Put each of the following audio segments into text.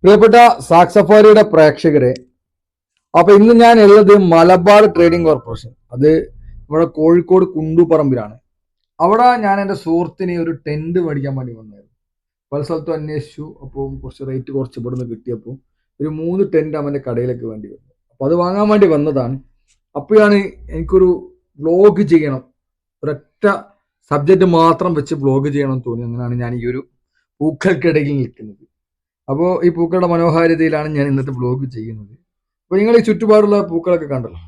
പ്രിയപ്പെട്ട സാക്സഫാരിയുടെ പ്രേക്ഷകരെ, അപ്പൊ ഇന്ന് ഞാൻ ഉള്ളത് മലബാർ ട്രേഡിംഗ് കോർപ്പറേഷൻ, അത് ഇവിടെ കോഴിക്കോട് കുണ്ടുപറമ്പിലാണ്. അവിടെ ഞാൻ എൻ്റെ സുഹൃത്തിന് ഒരു ടെന്റ് മേടിക്കാൻ വേണ്ടി വന്നായിരുന്നു. പല സ്ഥലത്തും അന്വേഷിച്ചു. അപ്പോൾ കുറച്ച് റേറ്റ് കുറച്ച് ഇവിടുന്ന് കിട്ടിയപ്പോൾ ഒരു 3 ടെന്റ് അവൻ്റെ കടയിലേക്ക് വേണ്ടി വന്നു. അപ്പൊ അത് വാങ്ങാൻ വേണ്ടി വന്നതാണ്. അപ്പോഴാണ് എനിക്കൊരു വ്ലോഗ് ചെയ്യണം, ഒരൊറ്റ സബ്ജക്റ്റ് മാത്രം വെച്ച് വ്ലോഗ് ചെയ്യണം എന്ന് തോന്നി. അങ്ങനെയാണ് ഞാൻ ഈ ഒരു പൂക്കൾക്കിടയിൽ നിൽക്കുന്നത്. അപ്പോൾ ഈ പൂക്കളുടെ മനോഹാരിതയിലാണ് ഞാൻ ഇന്നത്തെ വ്ലോഗ് ചെയ്യുന്നത്. അപ്പോൾ നിങ്ങൾ ഈ ചുറ്റുപാടുള്ള പൂക്കളൊക്കെ കണ്ടല്ലോ,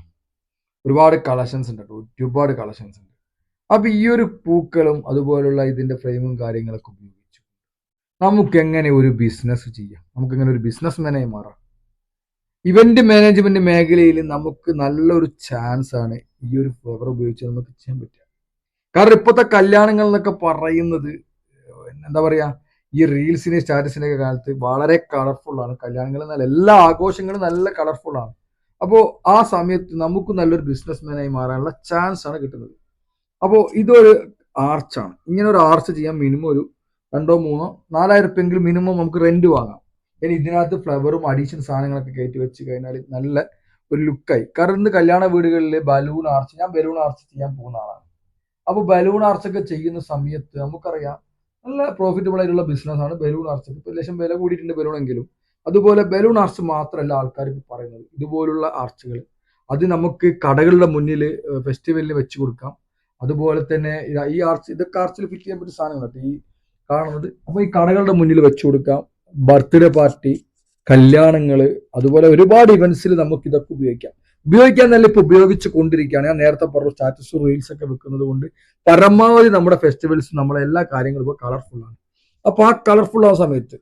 ഒരുപാട് കളക്ഷൻസ് ഉണ്ട് കേട്ടോ, ഒരുപാട് കളക്ഷൻസ് ഉണ്ട്. അപ്പോൾ ഈ ഒരു പൂക്കളും അതുപോലുള്ള ഇതിന്റെ ഫ്രെയിമും കാര്യങ്ങളൊക്കെ ഉപയോഗിച്ചു നമുക്ക് എങ്ങനെ ഒരു ബിസിനസ് ചെയ്യാം, നമുക്ക് എങ്ങനെ ഒരു ബിസിനസ്മാനായി മാറാം. ഇവന്റ് മാനേജ്മെന്റ് മേഖലയിൽ നമുക്ക് നല്ലൊരു ചാൻസ് ആണ് ഈ ഒരു ഫ്ലവർ ഉപയോഗിച്ച് നമുക്ക് ചെയ്യാൻ പറ്റുക. കാരണം ഇപ്പോഴത്തെ കല്യാണങ്ങൾ എന്നൊക്കെ പറയുന്നത് എന്താ പറയാ, ഈ റീൽസിന്റെ സ്റ്റാറ്റസിന്റെ ഒക്കെ കാലത്ത് വളരെ കളർഫുൾ ആണ് കല്യാണങ്ങൾ. എന്നാൽ എല്ലാ ആഘോഷങ്ങളും നല്ല കളർഫുൾ ആണ്. അപ്പോൾ ആ സമയത്ത് നമുക്ക് നല്ലൊരു ബിസിനസ്മാനായി മാറാനുള്ള ചാൻസ് ആണ് കിട്ടുന്നത്. അപ്പോൾ ഇതൊരു ആർച്ചാണ്. ഇങ്ങനെ ഒരു ആർച്ച് ചെയ്യാൻ മിനിമം ഒരു 2,000-3,000-4,000 ഉറുപ്പിയെങ്കിലും മിനിമം നമുക്ക് റെന്റ് വാങ്ങാം. ഇനി ഇതിനകത്ത് ഫ്ലവറും അഡീഷണൽ സാധനങ്ങളൊക്കെ കയറ്റി വെച്ച് കഴിഞ്ഞാൽ നല്ല ഒരു ലുക്കായി. കാരണം ഇന്ന് കല്യാണ വീടുകളിൽ ബലൂൺ ആർച്ച്, ഞാൻ ബലൂൺ ആർച്ച് ചെയ്യാൻ പോകുന്ന ആളാണ്. അപ്പോൾ ബലൂൺ ആർച്ചൊക്കെ ചെയ്യുന്ന സമയത്ത് നമുക്കറിയാം നല്ല പ്രോഫിറ്റബിൾ ആയിട്ടുള്ള ബിസിനസ്സാണ് ബലൂൺ ആർച്ച്. ഇപ്പൊ ലക്ഷം വില കൂടിയിട്ടുണ്ട് ബലൂണെങ്കിലും. അതുപോലെ ബലൂൺ ആർച്ച് മാത്രമല്ല ആൾക്കാർ ഇപ്പൊ പറയുന്നത്, ഇതുപോലുള്ള ആർച്ചുകൾ അത് നമുക്ക് കടകളുടെ മുന്നിൽ ഫെസ്റ്റിവലിന് വെച്ച് കൊടുക്കാം. അതുപോലെ തന്നെ ഈ ആർച്ച്, ഇതൊക്കെ ആർച്ചിൽ ഫിറ്റ് ചെയ്യാൻ പറ്റിയ സാധനങ്ങളാണ് ഈ കാണുന്നത്. അപ്പൊ ഈ കടകളുടെ മുന്നിൽ വെച്ച് കൊടുക്കാം, ബർത്ത്ഡേ പാർട്ടി, കല്യാണങ്ങള്, അതുപോലെ ഒരുപാട് ഇവന്റ്സിൽ നമുക്ക് ഇതൊക്കെ ഉപയോഗിക്കാൻ നല്ല ഇപ്പൊ ഉപയോഗിച്ച് കൊണ്ടിരിക്കുകയാണ്. ഞാൻ നേരത്തെ പറഞ്ഞു സ്റ്റാറ്റസ് റീൽസ് ഒക്കെ വെക്കുന്നത് കൊണ്ട് പരമാവധി നമ്മുടെ ഫെസ്റ്റിവൽസ്, നമ്മളെ എല്ലാ കാര്യങ്ങളും ഇപ്പോൾ കളർഫുൾ ആണ്. അപ്പൊ ആ കളർഫുൾ ആ സമയത്ത്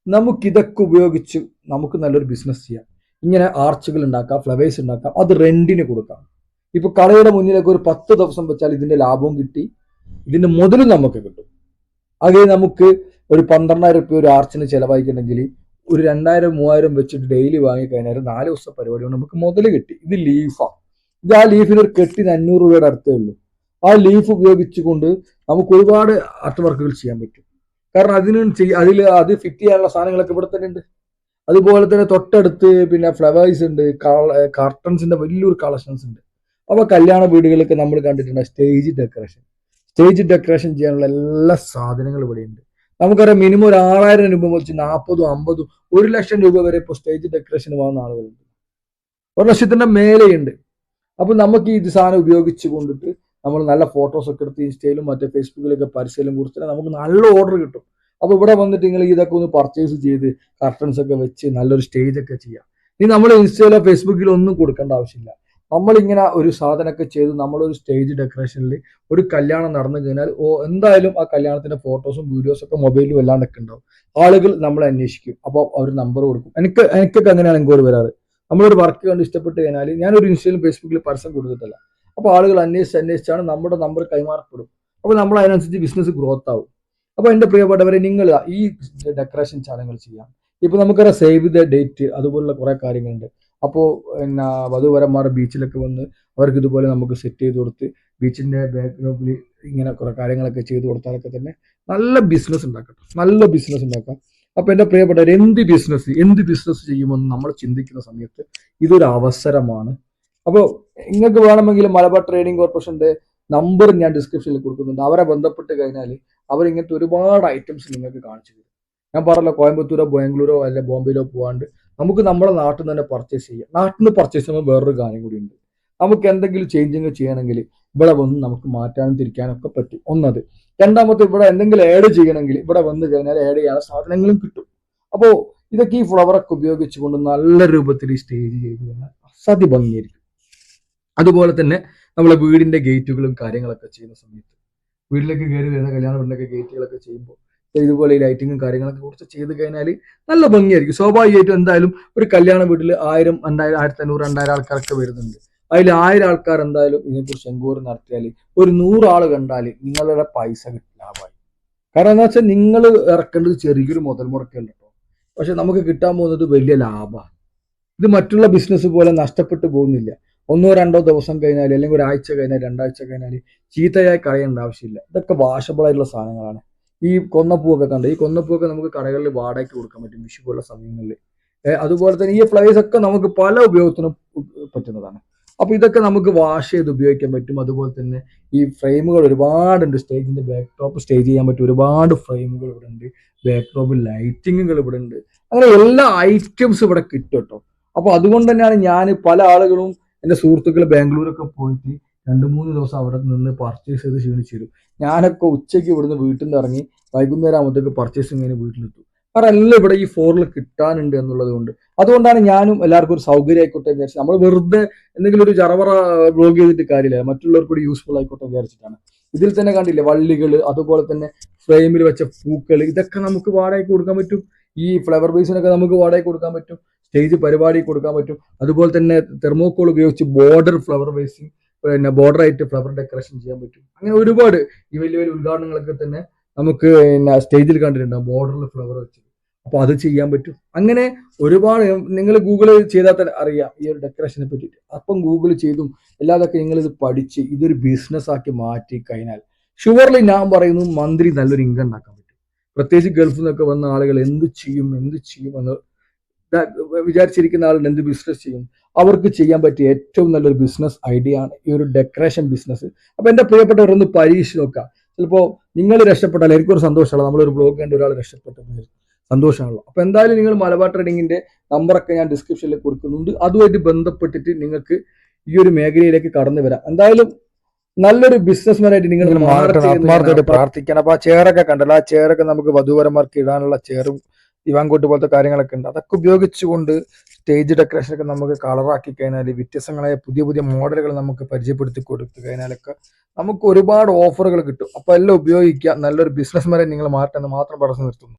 നമുക്ക് ഇതൊക്കെ ഉപയോഗിച്ച് നമുക്ക് നല്ലൊരു ബിസിനസ് ചെയ്യാം. ഇങ്ങനെ ആർച്ചുകൾ ഉണ്ടാക്കാം, ഫ്ലവേഴ്സ് ഉണ്ടാക്കാം, അത് റെന്റിന് കൊടുക്കാം. ഇപ്പൊ കടയുടെ മുന്നിലേക്ക് ഒരു 10 ദിവസം വെച്ചാൽ ഇതിന്റെ ലാഭവും കിട്ടി, ഇതിന്റെ മുതലും നമുക്ക് കിട്ടും. അത് നമുക്ക് ഒരു 12,000 രൂപ ഒരു ആർച്ചിന് ചെലവായിക്കുന്നുണ്ടെങ്കിൽ ഒരു 2,000-3,000 വെച്ചിട്ട് ഡെയിലി വാങ്ങിക്കഴിഞ്ഞാൽ 4 ദിവസത്തെ പരിപാടി കൊണ്ട് നമുക്ക് മുതൽ കിട്ടി. ഇത് ലീഫാണ്. ഇത് ആ ലീഫിന് ഒരു കെട്ടിന് 500 രൂപയുടെ അടുത്തേ ഉള്ളൂ. ആ ലീഫ് ഉപയോഗിച്ചുകൊണ്ട് നമുക്ക് ഒരുപാട് ആർട്ട് വർക്കുകൾ ചെയ്യാൻ പറ്റും. കാരണം അത് ഫിറ്റ് ചെയ്യാനുള്ള സാധനങ്ങളൊക്കെ ഇവിടെ തന്നെ ഉണ്ട്. അതുപോലെ തന്നെ തൊട്ടടുത്ത് പിന്നെ ഫ്ലവേഴ്സ് ഉണ്ട്, കർട്ടൻസിന്റെ വലിയൊരു കളക്ഷൻസ് ഉണ്ട്. അപ്പൊ കല്യാണ വീടുകളിലൊക്കെ നമ്മൾ കണ്ടിട്ടുണ്ട് സ്റ്റേജ് ഡെക്കറേഷൻ ചെയ്യാനുള്ള എല്ലാ സാധനങ്ങളും ഇവിടെ ഉണ്ട്. നമുക്കറിയാം മിനിമം ഒരു 6,000 രൂപ വെച്ച് 40,000, 50,000, 1,00,000 രൂപ വരെ ഇപ്പോൾ സ്റ്റേജ് ഡെക്കറേഷൻ വാങ്ങുന്ന ആളുകളുണ്ട്. 1,00,000ത്തിന്റെ മേലെയുണ്ട്. അപ്പൊ നമുക്ക് ഈ സാധനം ഉപയോഗിച്ച് കൊണ്ടിട്ട് നമ്മൾ നല്ല ഫോട്ടോസ് ഒക്കെ എടുത്ത് ഇൻസ്റ്റയിലും മറ്റേ ഫേസ്ബുക്കിലൊക്കെ പരസ്യം കുറിച്ചാൽ നമുക്ക് നല്ല ഓർഡർ കിട്ടും. അപ്പൊ ഇവിടെ വന്നിട്ട് നിങ്ങൾ ഇതൊക്കെ ഒന്ന് പർച്ചേസ് ചെയ്ത് കർട്ടൻസ് ഒക്കെ വെച്ച് നല്ലൊരു സ്റ്റേജ് ഒക്കെ ചെയ്യാം. ഇനി നമ്മൾ ഇൻസ്റ്റയിലോ ഫേസ്ബുക്കിലോ ഒന്നും കൊടുക്കേണ്ട ആവശ്യമില്ല. നമ്മളിങ്ങനെ ഒരു സാധനമൊക്കെ ചെയ്ത് നമ്മളൊരു സ്റ്റേജ് ഡെക്കറേഷനിൽ ഒരു കല്യാണം നടന്നു കഴിഞ്ഞാൽ എന്തായാലും ആ കല്യാണത്തിന്റെ ഫോട്ടോസും വീഡിയോസും ഒക്കെ മൊബൈലിലും എല്ലാണ്ടൊക്കെ ഉണ്ടാവും. ആളുകൾ നമ്മളെ അന്വേഷിക്കും. അപ്പോൾ അവർ നമ്പർ കൊടുക്കും. എനിക്കൊക്കെ അങ്ങനെയാണ് എൻക്വയറി വരാറ്. നമ്മളൊരു വർക്ക് കണ്ട് ഇഷ്ടപ്പെട്ട് കഴിഞ്ഞാൽ ഞാനൊരു ഇൻസ്റ്റയിലും ഫേസ്ബുക്കിലും പരസ്യം കൊടുത്തിട്ടില്ല. അപ്പോൾ ആളുകൾ അന്വേഷിച്ചാണ് നമ്മുടെ നമ്പർ കൈമാറപ്പെടും. അപ്പോൾ നമ്മൾ അതിനനുസരിച്ച് ബിസിനസ് ഗ്രോത്ത് ആവും. അപ്പോൾ എൻ്റെ പ്രിയപ്പെട്ടവരെ, നിങ്ങൾ ഈ ഡെക്കറേഷൻ ചാനലുകൾ ചെയ്യാം. ഇപ്പൊ നമുക്കറിയാം സേവ് ദ ഡേറ്റ്, അതുപോലുള്ള കുറെ കാര്യങ്ങളുണ്ട്. അപ്പോൾ പിന്നെ വധുവരന്മാർ ബീച്ചിലൊക്കെ വന്ന് അവർക്ക് ഇതുപോലെ നമുക്ക് സെറ്റ് ചെയ്ത് കൊടുത്ത് ബീച്ചിന്റെ ബാക്ക്ഗ്രൗണ്ടിൽ ഇങ്ങനെ കുറെ കാര്യങ്ങളൊക്കെ ചെയ്ത് കൊടുത്താലൊക്കെ തന്നെ നല്ല ബിസിനസ് ഉണ്ടാക്കാം. അപ്പൊ എന്റെ പ്രിയപ്പെട്ടവർ, എന്ത് ബിസിനസ് ചെയ്യുമെന്ന് നമ്മൾ ചിന്തിക്കുന്ന സമയത്ത് ഇതൊരു അവസരമാണ്. അപ്പോൾ നിങ്ങൾക്ക് വേണമെങ്കിൽ മലബാർ ട്രേഡിംഗ് കോർപ്പറേഷന്റെ നമ്പർ ഞാൻ ഡിസ്ക്രിപ്ഷനിൽ കൊടുക്കുന്നുണ്ട്. അവരെ ബന്ധപ്പെട്ട് കഴിഞ്ഞാൽ അവർ ഇങ്ങനത്തെ ഒരുപാട് ഐറ്റംസ് നിങ്ങൾക്ക് കാണിച്ചു തരും. ഞാൻ പറഞ്ഞല്ലോ, കോയമ്പത്തൂരോ ബാംഗ്ലൂരോ അല്ലെ ബോംബെയിലോ പോകാണ്ട് നമുക്ക് നമ്മുടെ നാട്ടിൽ നിന്ന് തന്നെ പർച്ചേസ് ചെയ്യാം. നാട്ടിൽ നിന്ന് പർച്ചേസ് ചെയ്യുമ്പോൾ വേറൊരു കാര്യം കൂടി ഉണ്ട്. നമുക്ക് എന്തെങ്കിലും ചേഞ്ചിങ് ചെയ്യണമെങ്കിൽ ഇവിടെ വന്ന് നമുക്ക് മാറ്റാനും തിരിക്കാനും ഒക്കെ പറ്റും. ഒന്നത്. രണ്ടാമത്തെ, ഇവിടെ എന്തെങ്കിലും ആഡ് ചെയ്യണമെങ്കിൽ ഇവിടെ വന്ന് കഴിഞ്ഞാൽ ആഡ് ചെയ്യാനുള്ള സാധനങ്ങളും കിട്ടും. അപ്പോൾ ഇതൊക്കെ ഈ ഫ്ലവറൊക്കെ ഉപയോഗിച്ചുകൊണ്ട് നല്ല രൂപത്തിൽ ഈ സ്റ്റേജ് ചെയ്ത് കഴിഞ്ഞാൽ അസാധ്യ ഭംഗിയായിരിക്കും. അതുപോലെ തന്നെ നമ്മളെ വീടിന്റെ ഗേറ്റുകളും കാര്യങ്ങളൊക്കെ ചെയ്യുന്ന സമയത്ത് വീട്ടിലേക്ക് കയറി വരുന്ന കല്യാണ വീടിലൊക്കെ ഗേറ്റുകളൊക്കെ ചെയ്യുമ്പോൾ ഇതുപോലെ ഈ ലൈറ്റിങ്ങും കാര്യങ്ങളൊക്കെ കുറച്ച് ചെയ്ത് കഴിഞ്ഞാൽ നല്ല ഭംഗിയായിരിക്കും. സ്വാഭാവികമായിട്ടും എന്തായാലും ഒരു കല്യാണ വീട്ടിൽ 1,000, 2,000, 1,500, 2,000 ആൾക്കാരൊക്കെ വരുന്നുണ്ട്. അതിൽ 1000 ആൾക്കാർ എന്തായാലും ഇതിനെക്കുറിച്ച് എൻക്വയറി നടത്തിയാൽ ഒരു 100 ആൾ കണ്ടാൽ നിങ്ങളുടെ പൈസ ലാഭമായി. കാരണം എന്താ വെച്ചാൽ നിങ്ങൾ ഇറക്കേണ്ടത് ചെറിയൊരു മുതൽ മുടക്കല്ല കേട്ടോ, പക്ഷെ നമുക്ക് കിട്ടാൻ പോകുന്നത് വലിയ ലാഭമാണ്. ഇത് മറ്റുള്ള ബിസിനസ് പോലെ നഷ്ടപ്പെട്ടു പോകുന്നില്ല. 1-2 ദിവസം കഴിഞ്ഞാൽ, അല്ലെങ്കിൽ ഒരാഴ്ച കഴിഞ്ഞാൽ, 2 ആഴ്ച കഴിഞ്ഞാൽ ചീത്തയായി കളയേണ്ട ആവശ്യമില്ല. ഇതൊക്കെ വാഷബിൾ ആയിട്ടുള്ള സാധനങ്ങളാണ്. ഈ കൊന്നപ്പൂവൊക്കെ കണ്ട് ഈ കൊന്നപ്പൂവൊക്കെ നമുക്ക് കടകളിൽ വാടകയ്ക്ക് കൊടുക്കാൻ പറ്റും വിഷു പോലുള്ള സമയങ്ങളിൽ. അതുപോലെ തന്നെ ഈ ഫ്ലവേഴ്സ് ഒക്കെ നമുക്ക് പല ഉപയോഗത്തിനും പറ്റുന്നതാണ്. അപ്പൊ ഇതൊക്കെ നമുക്ക് വാഷ് ചെയ്ത് ഉപയോഗിക്കാൻ പറ്റും. അതുപോലെ തന്നെ ഈ ഫ്രെയിമുകൾ ഒരുപാടുണ്ട്. സ്റ്റേജിന്റെ ബാക്ക് ഡ്രോപ്പ് സ്റ്റേജ് ചെയ്യാൻ പറ്റും ഒരുപാട് ഫ്രെയിമുകൾ ഇവിടെ ഉണ്ട്. ബാക്ക് ഡ്രോപ്പ് ലൈറ്റിങ്ങുകൾ ഇവിടെ ഉണ്ട്. അങ്ങനെ എല്ലാ ഐറ്റംസ് ഇവിടെ കിട്ടും കേട്ടോ. അപ്പൊ അതുകൊണ്ട് തന്നെയാണ് ഞാൻ പല ആളുകളും എൻ്റെ സുഹൃത്തുക്കൾ ബാംഗ്ലൂരൊക്കെ പോയിട്ട് 2-3 ദിവസം അവിടെ നിന്ന് പർച്ചേസ് ചെയ്ത് ക്ഷീണിച്ചു വരും. ഞാനൊക്കെ ഉച്ചയ്ക്ക് ഇവിടുന്ന് വീട്ടിൽ നിന്ന് ഇറങ്ങി വൈകുന്നേരം ആകുമ്പോഴത്തേക്ക് പർച്ചേസിങ് കഴിഞ്ഞ് വീട്ടിലെത്തും. കാരണം എല്ലാം ഇവിടെ ഈ ഫോറിൽ കിട്ടാനുണ്ട് എന്നുള്ളത് കൊണ്ട്. അതുകൊണ്ടാണ് ഞാനും എല്ലാവർക്കും ഒരു സൗകര്യം ആയിക്കോട്ടെ വിചാരിച്ചത്. നമ്മൾ വെറുതെ എന്തെങ്കിലും ഒരു ചറവറ ബ്ലോഗ് ചെയ്തിട്ട് കാര്യമില്ല, മറ്റുള്ളവർക്ക് കൂടി യൂസ്ഫുൾ ആയിക്കോട്ടെ വിചാരിച്ചിട്ടാണ്. ഇതിൽ തന്നെ കണ്ടില്ലേ വള്ളികൾ, അതുപോലെ തന്നെ ഫ്രെയിമിൽ വെച്ച പൂക്കൾ, ഇതൊക്കെ നമുക്ക് വാടകയ്ക്ക് കൊടുക്കാൻ പറ്റും. ഈ ഫ്ലവർ ബേസിനൊക്കെ നമുക്ക് വാടകയ്ക്ക് കൊടുക്കാൻ പറ്റും. സ്റ്റേജ് പരിപാടി കൊടുക്കാൻ പറ്റും. അതുപോലെ തന്നെ തെർമോക്കോൾ ഉപയോഗിച്ച് ബോർഡർ ഫ്ലവർ ബേസിങ്, പിന്നെ ബോർഡർ ആയിട്ട് ഫ്ലവർ ഡെക്കറേഷൻ ചെയ്യാൻ പറ്റും. അങ്ങനെ ഒരുപാട് ഈ വലിയ വലിയ ഉദ്ഘാടനങ്ങളൊക്കെ തന്നെ നമുക്ക് പിന്നെ സ്റ്റേജിൽ കണ്ടിട്ടുണ്ടാകും ബോർഡറിൽ ഫ്ലവർ വെച്ച്. അപ്പൊ അത് ചെയ്യാൻ പറ്റും. അങ്ങനെ ഒരുപാട് നിങ്ങൾ ഗൂഗിൾ ചെയ്താൽ തന്നെ അറിയാം ഈ ഒരു ഡെക്കറേഷനെ പറ്റിയിട്ട്. അപ്പം ഗൂഗിൾ ചെയ്തും എല്ലാതൊക്കെ നിങ്ങൾ ഇത് പഠിച്ച് ഇതൊരു ബിസിനസ് ആക്കി മാറ്റി കഴിഞ്ഞാൽ ഷുവർലി ഞാൻ പറയുന്നു മന്ത്ലി നല്ലൊരു ഇൻകം ഉണ്ടാക്കാൻ പറ്റും. പ്രത്യേകിച്ച് ഗൾഫിൽ നിന്നൊക്കെ വന്ന ആളുകൾ എന്ത് ചെയ്യും എന്ന് വിചാരിച്ചിരിക്കുന്ന ആളുകൾ എന്ത് ബിസിനസ് ചെയ്യും, അവർക്ക് ചെയ്യാൻ പറ്റിയ ഏറ്റവും നല്ലൊരു ബിസിനസ് ഐഡിയ ആണ് ഈ ഒരു ഡെക്കറേഷൻ ബിസിനസ്. അപ്പൊ എന്റെ പ്രിയപ്പെട്ടവരൊന്ന് പരീക്ഷിച്ച് നോക്കാം. ചിലപ്പോൾ നിങ്ങൾ രക്ഷപ്പെട്ടാൽ എനിക്കൊരു സന്തോഷമുള്ള, നമ്മളൊരു ബ്ലോഗ് കണ്ട് ഒരാൾ രക്ഷപ്പെട്ടു സന്തോഷമാണല്ലോ. അപ്പൊ എന്തായാലും നിങ്ങൾ മലബാർ ട്രേഡിങ്ങിന്റെ നമ്പറൊക്കെ ഞാൻ ഡിസ്ക്രിപ്ഷനിൽ കൊടുക്കുന്നുണ്ട്. അതുമായിട്ട് ബന്ധപ്പെട്ടിട്ട് നിങ്ങൾക്ക് ഈ ഒരു മേഖലയിലേക്ക് കടന്നു വരാം. എന്തായാലും നല്ലൊരു ബിസിനസ്മാനായിട്ട് നിങ്ങൾ ആത്മാർത്ഥമായിട്ട് പ്രാർത്ഥിക്കണം. അപ്പൊ ആ ചെയറൊക്കെ കണ്ടല്ലോ, ആ ചെയറൊക്കെ നമുക്ക് വധുവരന്മാർക്ക് ഇടാനുള്ള ചെയറും ദിവാൻകോട്ട് പോലത്തെ കാര്യങ്ങളൊക്കെ ഉണ്ട്. അതൊക്കെ ഉപയോഗിച്ചുകൊണ്ട് സ്റ്റേജ് ഡെക്കറേഷൻ ഒക്കെ നമുക്ക് കളറാക്കി കഴിഞ്ഞാൽ, വ്യത്യസ്തങ്ങളായ പുതിയ പുതിയ മോഡലുകൾ നമുക്ക് പരിചയപ്പെടുത്തി കൊടുത്തു കഴിഞ്ഞാലൊക്കെ നമുക്ക് ഒരുപാട് ഓഫറുകൾ കിട്ടും. അപ്പൊ എല്ലാം ഉപയോഗിക്കുക. നല്ലൊരു ബിസിനസ്മാനെ നിങ്ങൾ മാറ്റണമെന്ന് മാത്രം പറഞ്ഞു നിർത്തുന്നു.